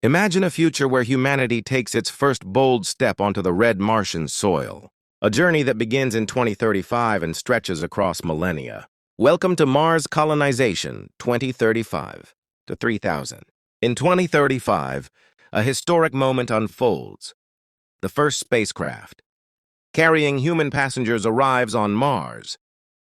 Imagine a future where humanity takes its first bold step onto the red Martian soil, a journey that begins in 2035 and stretches across millennia. Welcome to Mars Colonization 2035 to 3000. In 2035, a historic moment unfolds. The first spacecraft, carrying human passengers, arrives on Mars,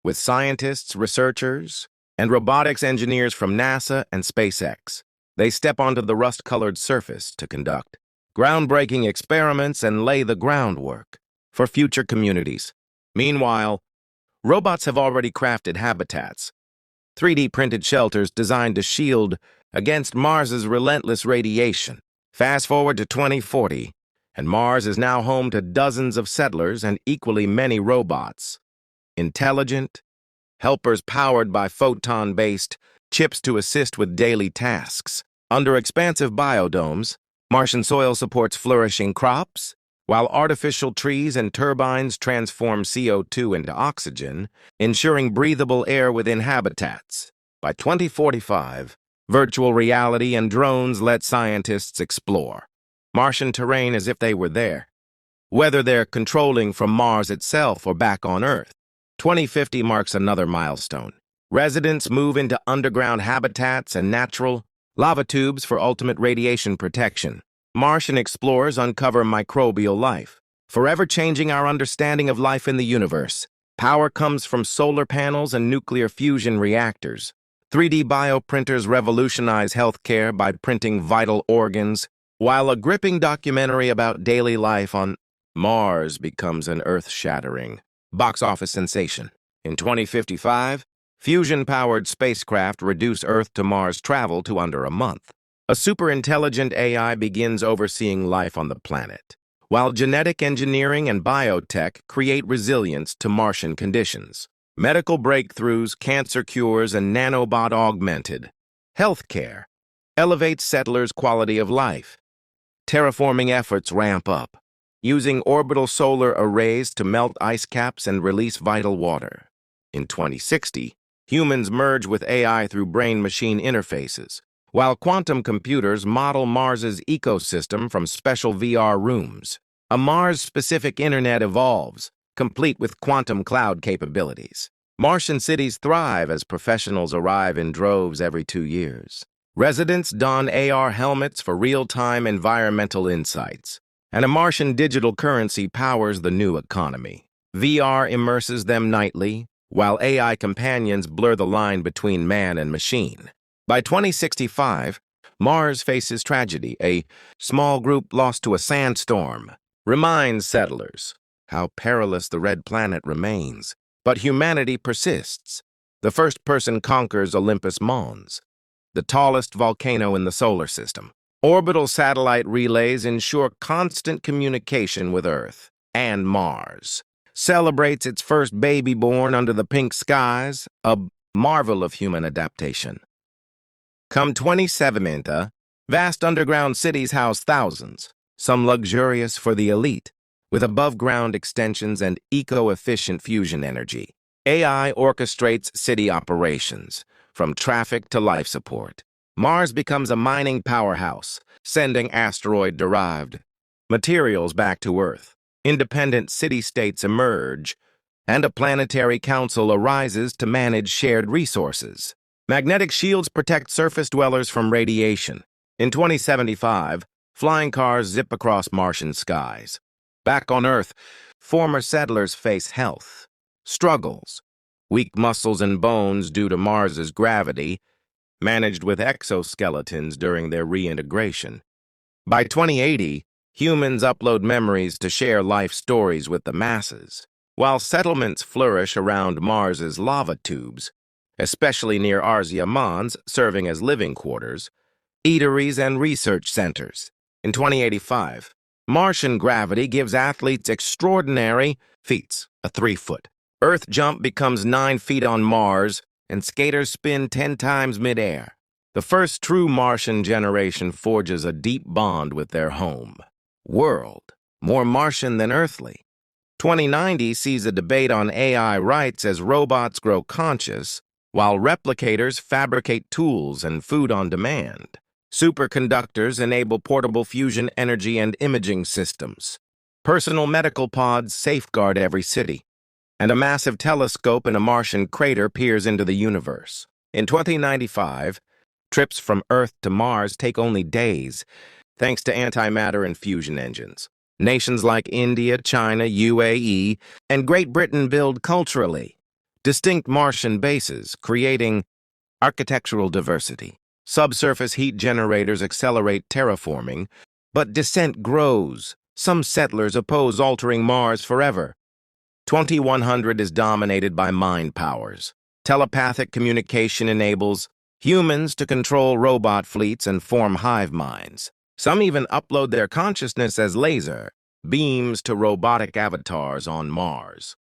with scientists, researchers, and robotics engineers from NASA and SpaceX. They step onto the rust-colored surface to conduct groundbreaking experiments and lay the groundwork for future communities. Meanwhile, robots have already crafted habitats, 3D-printed shelters designed to shield against Mars's relentless radiation. Fast forward to 2040, and Mars is now home to dozens of settlers and equally many robots. Intelligent helpers powered by photon-based chips to assist with daily tasks. Under expansive biodomes, Martian soil supports flourishing crops, while artificial trees and turbines transform CO2 into oxygen, ensuring breathable air within habitats. By 2045, virtual reality and drones let scientists explore Martian terrain as if they were there, whether they're controlling from Mars itself or back on Earth. 2050 marks another milestone. Residents move into underground habitats and natural lava tubes for ultimate radiation protection. Martian explorers uncover microbial life, forever changing our understanding of life in the universe. Power comes from solar panels and nuclear fusion reactors. 3D bioprinters revolutionize healthcare by printing vital organs, while a gripping documentary about daily life on Mars becomes an earth-shattering box office sensation. In 2055, fusion-powered spacecraft reduce Earth to Mars travel to under a month. A super-intelligent AI begins overseeing life on the planet, while genetic engineering and biotech create resilience to Martian conditions. Medical breakthroughs, cancer cures, and nanobot-augmented healthcare elevate settlers' quality of life. Terraforming efforts ramp up, using orbital solar arrays to melt ice caps and release vital water. In 2060, humans merge with AI through brain-machine interfaces, while quantum computers model Mars's ecosystem from special VR rooms. A Mars-specific internet evolves, complete with quantum cloud capabilities. Martian cities thrive as professionals arrive in droves every 2 years. Residents don AR helmets for real-time environmental insights, and a Martian digital currency powers the new economy. VR immerses them nightly, while AI companions blur the line between man and machine. By 2065, Mars faces tragedy. A small group lost to a sandstorm reminds settlers how perilous the red planet remains. But humanity persists. The first person conquers Olympus Mons, the tallest volcano in the solar system. Orbital satellite relays ensure constant communication with Earth, and Mars celebrates its first baby born under the pink skies, a marvel of human adaptation. Come 2070, vast underground cities house thousands, some luxurious for the elite, with above-ground extensions and eco-efficient fusion energy. AI orchestrates city operations, from traffic to life support. Mars becomes a mining powerhouse, sending asteroid-derived materials back to Earth. Independent city-states emerge, and a planetary council arises to manage shared resources. Magnetic shields protect surface dwellers from radiation. In 2075, flying cars zip across Martian skies. Back on Earth, former settlers face health struggles, weak muscles and bones due to Mars's gravity, managed with exoskeletons during their reintegration. By 2080, humans upload memories to share life stories with the masses, while settlements flourish around Mars's lava tubes, especially near Arzia Mons, serving as living quarters, eateries, and research centers. In 2085, Martian gravity gives athletes extraordinary feats. A 3-foot Earth jump becomes 9 feet on Mars, and skaters spin 10 times midair. The first true Martian generation forges a deep bond with their home world, more Martian than earthly. 2090 sees a debate on AI rights as robots grow conscious, while replicators fabricate tools and food on demand. Superconductors enable portable fusion energy and imaging systems. Personal medical pods safeguard every city. And a massive telescope in a Martian crater peers into the universe. In 2095, trips from Earth to Mars take only days, thanks to antimatter and fusion engines. Nations like India, China, UAE, and Great Britain build culturally distinct Martian bases, creating architectural diversity. Subsurface heat generators accelerate terraforming, but dissent grows. Some settlers oppose altering Mars forever. 2100 is dominated by mind powers. Telepathic communication enables humans to control robot fleets and form hive minds. Some even upload their consciousness as laser beams to robotic avatars on Mars.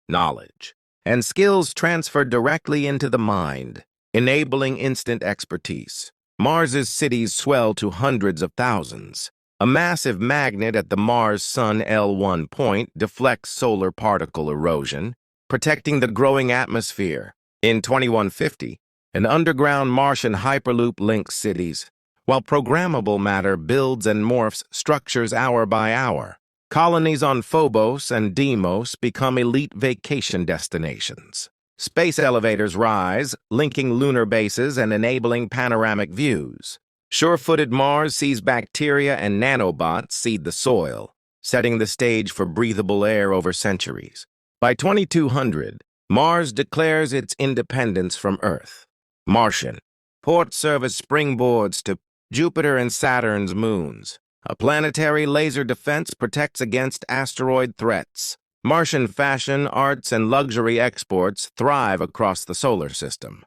Knowledge and skills transferred directly into the mind, enabling instant expertise. Mars's cities swell to hundreds of thousands. A massive magnet at the Mars-Sun L1 point deflects solar particle erosion, protecting the growing atmosphere. In 2150, an underground Martian hyperloop links cities, while programmable matter builds and morphs structures hour by hour. Colonies on Phobos and Deimos become elite vacation destinations. Space elevators rise, linking lunar bases and enabling panoramic views. Sure-footed Mars sees bacteria and nanobots seed the soil, setting the stage for breathable air over centuries. By 2200, Mars declares its independence from Earth. Martian port service springboards to Jupiter and Saturn's moons. A planetary laser defense protects against asteroid threats. Martian fashion, arts, and luxury exports thrive across the solar system.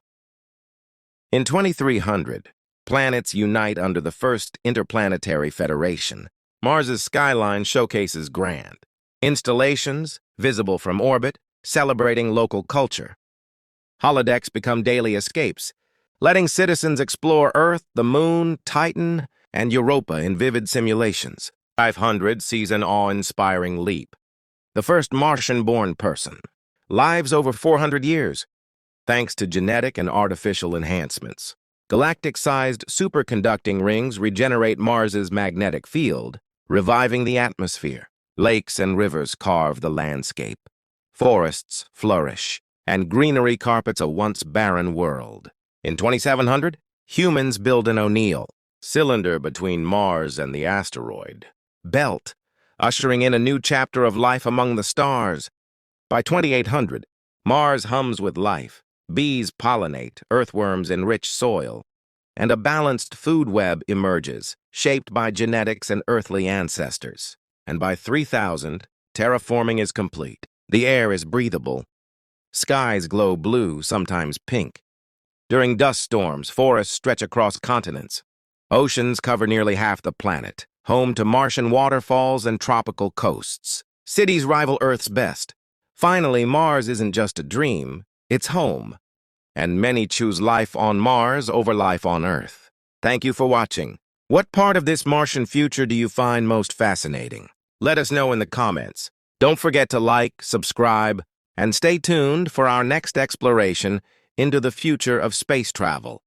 In 2300, planets unite under the first interplanetary federation. Mars's skyline showcases grand installations, visible from orbit, celebrating local culture. Holodecks become daily escapes, letting citizens explore Earth, the Moon, Titan, and Europa in vivid simulations. 500 sees an awe-inspiring leap. The first Martian-born person lives over 400 years, thanks to genetic and artificial enhancements. Galactic-sized superconducting rings regenerate Mars's magnetic field, reviving the atmosphere. Lakes and rivers carve the landscape. Forests flourish, and greenery carpets a once barren world. In 2700, humans build an O'Neill cylinder between Mars and the asteroid belt, ushering in a new chapter of life among the stars. By 2800, Mars hums with life. Bees pollinate, earthworms enrich soil, and a balanced food web emerges, shaped by genetics and earthly ancestors. And by 3000, terraforming is complete. The air is breathable. Skies glow blue, sometimes pink. During dust storms, forests stretch across continents. Oceans cover nearly half the planet, home to Martian waterfalls and tropical coasts. Cities rival Earth's best. Finally, Mars isn't just a dream, it's home. And many choose life on Mars over life on Earth. Thank you for watching. What part of this Martian future do you find most fascinating? Let us know in the comments. Don't forget to like, subscribe, and stay tuned for our next exploration into the future of space travel.